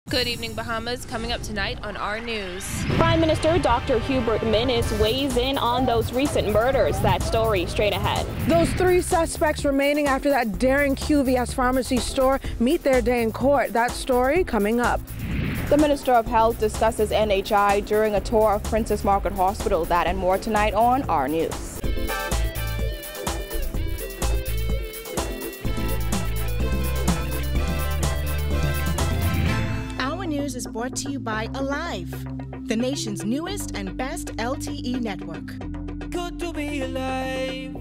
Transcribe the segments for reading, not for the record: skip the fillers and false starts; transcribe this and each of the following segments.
Good evening, Bahamas. Coming up tonight on our news. Prime Minister Dr. Hubert Minnis weighs in on those recent murders. That story straight ahead. Those 3 suspects remaining after that daring QVS pharmacy store meet their day in court. That story coming up. The Minister of Health discusses NHI during a tour of Princess Margaret Hospital. That and more tonight on our news. News is brought to you by Alive, the nation's newest and best LTE network. Good to be alive.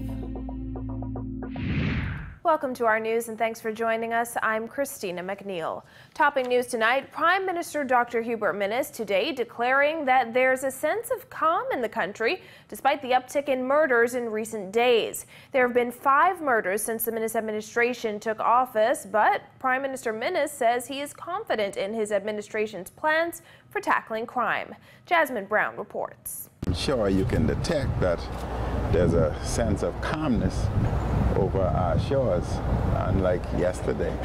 Welcome to our news and thanks for joining us. I'm Christina McNeil. Topping news tonight, Prime Minister Dr. Hubert Minnis today declaring that there's a sense of calm in the country despite the uptick in murders in recent days. There have been 5 murders since the Minnis administration took office, but Prime Minister Minnis says he is confident in his administration's plans for tackling crime. Jasmine Brown reports. I'm sure you can detect that there's a sense of calmness over our shores, unlike yesterday.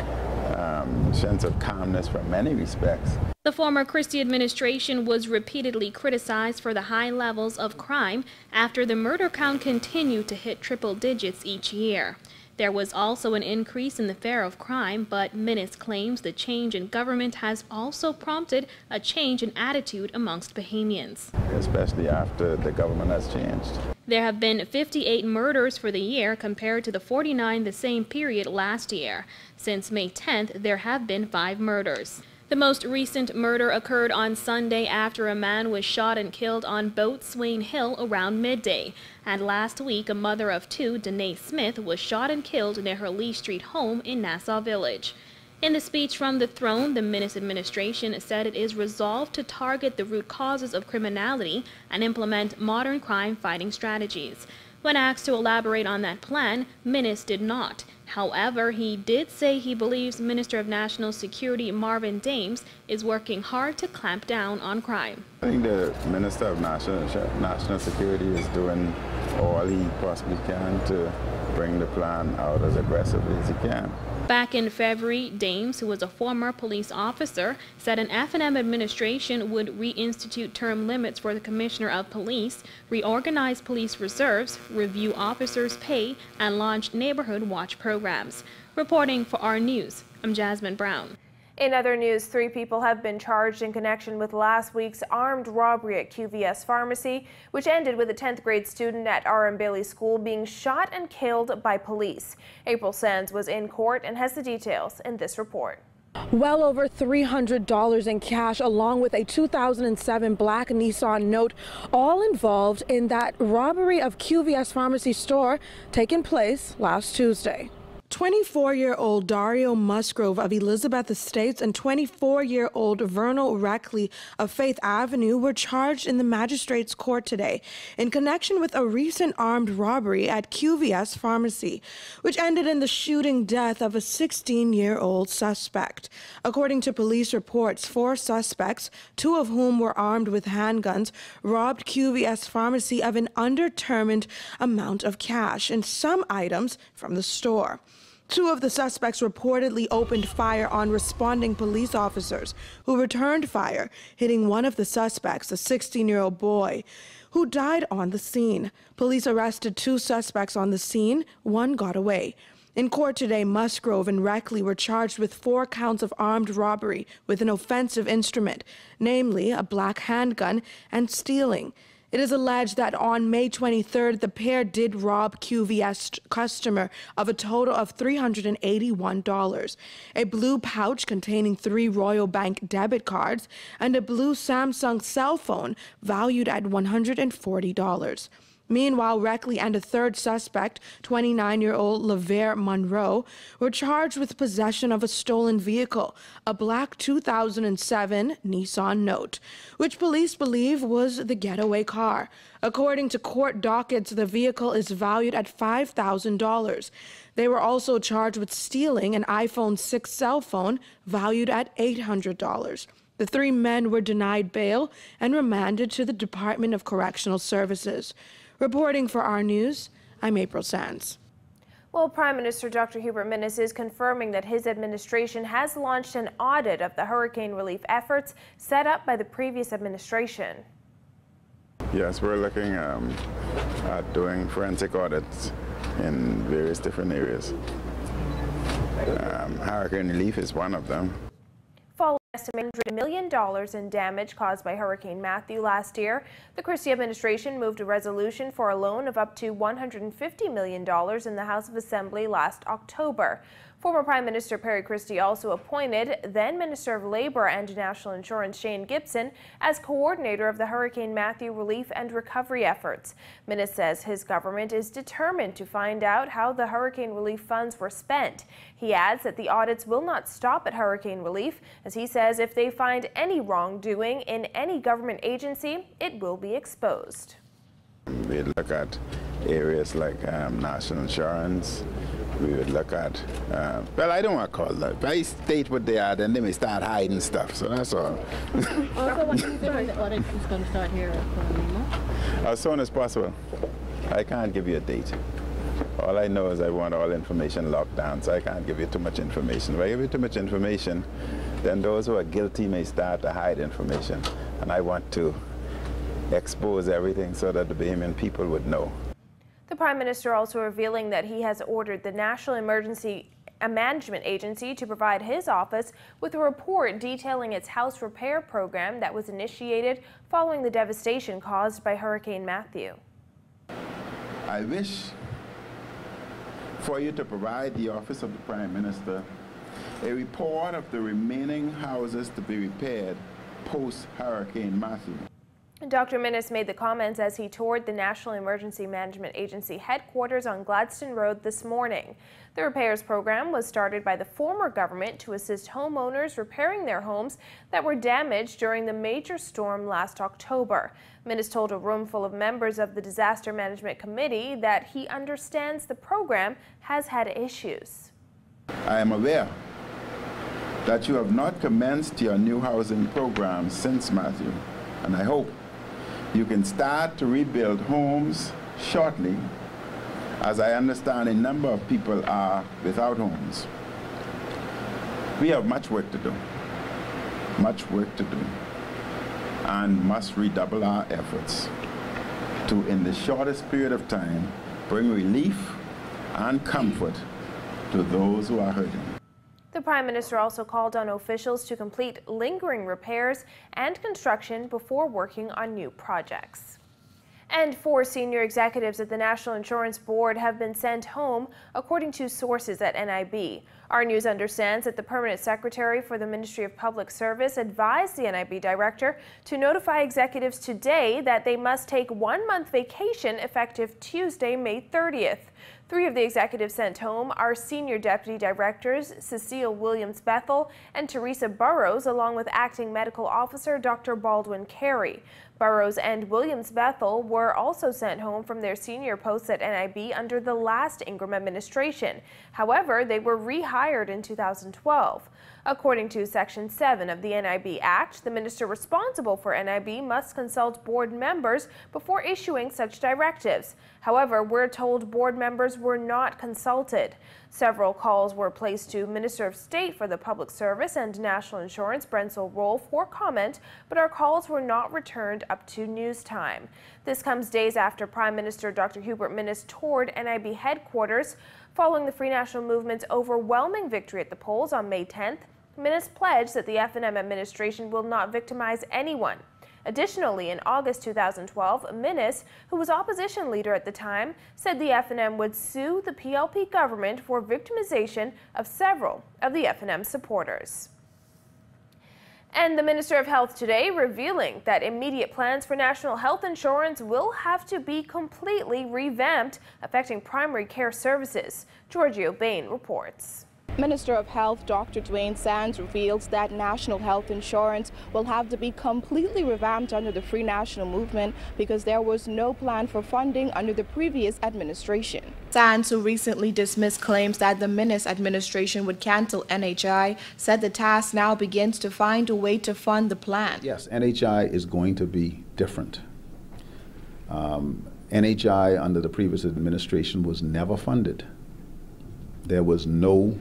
Sense of calmness from many respects. The former Christie administration was repeatedly criticized for the high levels of crime after the murder count continued to hit triple digits each year. There was also an increase in the fear of crime, but Minnis claims the change in government has also prompted a change in attitude amongst Bahamians. Especially after the government has changed. There have been 58 murders for the year compared to the 49 the same period last year. Since May 10th, there have been 5 murders. The most recent murder occurred on Sunday after a man was shot and killed on Boatswain Hill around midday. And last week, a mother of 2, Danae Smith, was shot and killed near her Lee Street home in Nassau Village. In the speech from the throne, the Minnis administration said it is resolved to target the root causes of criminality and implement modern crime-fighting strategies. When asked to elaborate on that plan, Minnis did not. However, he did say he believes Minister of National Security Marvin Dames is working hard to clamp down on crime. I think the Minister of National Security is doing all he possibly can to bring the plan out as aggressively as he can. Back in February, Dames, who was a former police officer, said an F&M administration would reinstitute term limits for the Commissioner of Police, reorganize police reserves, review officers' pay, and launch neighborhood watch programs. Reporting for our news, I'm Jasmine Brown. In other news, 3 people have been charged in connection with last week's armed robbery at QVS Pharmacy, which ended with a 10th grade student at R.M. Bailey School being shot and killed by police. April Sands was in court and has the details in this report. Well over $300 in cash along with a 2007 black Nissan Note, all involved in that robbery of QVS Pharmacy store taking place last Tuesday. 24-year-old Dario Musgrove of Elizabeth Estates and 24-year-old Vernal Reckley of Faith Avenue were charged in the magistrate's court today in connection with a recent armed robbery at QVS Pharmacy, which ended in the shooting death of a 16-year-old suspect. According to police reports, 4 suspects, 2 of whom were armed with handguns, robbed QVS Pharmacy of an undetermined amount of cash and some items from the store. 2 of the suspects reportedly opened fire on responding police officers who returned fire, hitting one of the suspects, a 16-year-old boy, who died on the scene. Police arrested 2 suspects on the scene. 1 got away. In court today, Musgrove and Reckley were charged with 4 counts of armed robbery with an offensive instrument, namely a black handgun, and stealing. It is alleged that on May 23rd, the pair did rob QVS customer of a total of $381, a blue pouch containing 3 Royal Bank debit cards, and a blue Samsung cell phone valued at $140. Meanwhile, Reckley and a 3rd suspect, 29-year-old LaVere Monroe, were charged with possession of a stolen vehicle, a black 2007 Nissan Note, which police believe was the getaway car. According to court dockets, the vehicle is valued at $5,000. They were also charged with stealing an iPhone 6 cell phone valued at $800. The 3 men were denied bail and remanded to the Department of Correctional Services. Reporting for our news, I'm April Sands. Well, Prime Minister Dr. Hubert Minnis is confirming that his administration has launched an audit of the hurricane relief efforts set up by the previous administration. Yes, we're looking at doing forensic audits in various different areas. Hurricane relief is one of them. Following estimated $100 million in damage caused by Hurricane Matthew last year, the Christie administration moved a resolution for a loan of up to $150 million in the House of Assembly last October. Former Prime Minister Perry Christie also appointed then Minister of Labor and National Insurance Shane Gibson as coordinator of the Hurricane Matthew relief and recovery efforts. Minnis says his government is determined to find out how the hurricane relief funds were spent. He adds that the audits will not stop at hurricane relief, as he says if they find any wrongdoing in any government agency, it will be exposed. We look at areas like national insurance. We would look at, well, I don't want to call that. If I state what they are, then they may start hiding stuff, so that's all. Also, when do you think the audit is going to start here at Lima? As soon as possible. I can't give you a date. All I know is I want all information locked down, so I can't give you too much information. If I give you too much information, then those who are guilty may start to hide information, and I want to expose everything so that the Bahamian people would know. The Prime Minister also revealing that he has ordered the National Emergency Management Agency to provide his office with a report detailing its house repair program that was initiated following the devastation caused by Hurricane Matthew. I wish for you to provide the Office of the Prime Minister a report of the remaining houses to be repaired post-Hurricane Matthew. Dr. Minnis made the comments as he toured the National Emergency Management Agency headquarters on Gladstone Road this morning. The repairs program was started by the former government to assist homeowners repairing their homes that were damaged during the major storm last October. Minnis told a room full of members of the Disaster Management Committee that he understands the program has had issues. I am aware that you have not commenced your new housing program since Matthew, and I hope you can start to rebuild homes shortly, as I understand a number of people are without homes. We have much work to do, and must redouble our efforts to, in the shortest period of time, bring relief and comfort to those who are hurting. The Prime Minister also called on officials to complete lingering repairs and construction before working on new projects. And 4 senior executives at the National Insurance Board have been sent home, according to sources at NIB. Our news understands that the Permanent Secretary for the Ministry of Public Service advised the NIB Director to notify executives today that they must take 1-month vacation effective Tuesday, May 30th. 3 of the executives sent home are Senior Deputy Directors Cecile Williams-Bethel and Teresa Burrows, along with Acting Medical Officer Dr. Baldwin Carey. Burrows and Williams-Bethel were also sent home from their senior posts at NIB under the last Ingram administration. However, they were rehired in 2012. According to Section 7 of the NIB Act, the minister responsible for NIB must consult board members before issuing such directives. However, we're told board members were not consulted. Several calls were placed to Minister of State for the Public Service and National Insurance, Brensel Roll, for comment, but our calls were not returned up to news time. This comes days after Prime Minister Dr. Hubert Minnis toured NIB headquarters. Following the Free National Movement's overwhelming victory at the polls on May 10th, Minnis pledged that the F&M administration will not victimize anyone. Additionally, in August 2012, Minnis, who was opposition leader at the time, said the F&M would sue the PLP government for victimization of several of the F&M supporters. And the Minister of Health today revealing that immediate plans for national health insurance will have to be completely revamped, affecting primary care services. Giorgio Bain reports. Minister of Health Dr. Dwayne Sands reveals that national health insurance will have to be completely revamped under the Free National Movement because there was no plan for funding under the previous administration. Sands, who recently dismissed claims that the Minnis administration would cancel NHI, said the task now begins to find a way to fund the plan. Yes, NHI is going to be different. NHI under the previous administration was never funded. there was no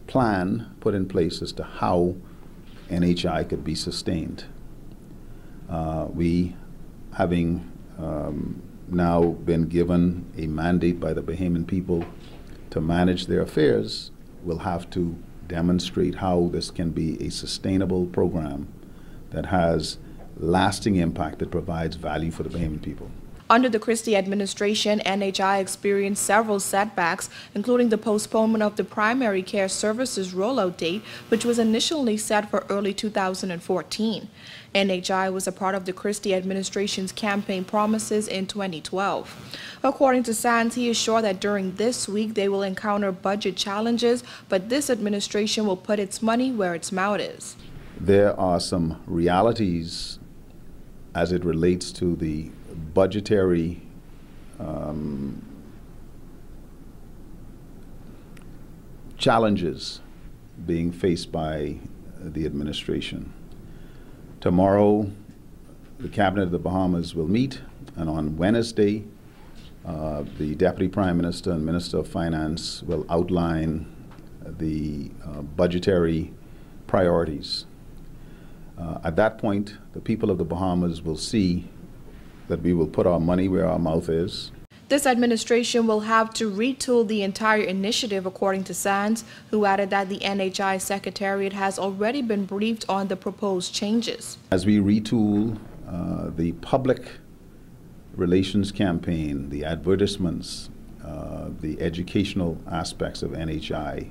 plan put in place as to how NHI could be sustained. We, having now been given a mandate by the Bahamian people to manage their affairs, will have to demonstrate how this can be a sustainable program that has lasting impact, that provides value for the Bahamian people. Under the Christie administration, NHI experienced several setbacks, including the postponement of the primary care services rollout date, which was initially set for early 2014. NHI was a part of the Christie administration's campaign promises in 2012. According to Sands, he is sure that during this week they will encounter budget challenges, but this administration will put its money where its mouth is. There are some realities as it relates to the budgetary challenges being faced by the administration. Tomorrow, the Cabinet of the Bahamas will meet, and on Wednesday, the Deputy Prime Minister and Minister of Finance will outline the budgetary priorities. At that point, the people of the Bahamas will see that we will put our money where our mouth is. This administration will have to retool the entire initiative, according to Sands, who added that the NHI Secretariat has already been briefed on the proposed changes. As we retool the public relations campaign, the advertisements, the educational aspects of NHI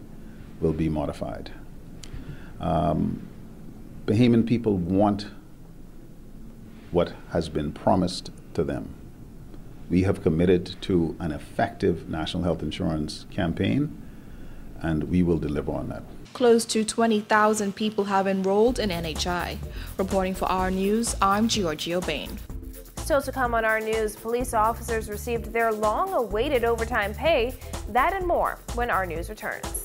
will be modified. Bahamian people want what has been promised to them. We have committed to an effective national health insurance campaign, and we will deliver on that. Close to 20,000 people have enrolled in NHI. Reporting for Our News, I'm Giorgio Bain. Still to come on Our News, police officers received their long-awaited overtime pay. That and more when Our News returns.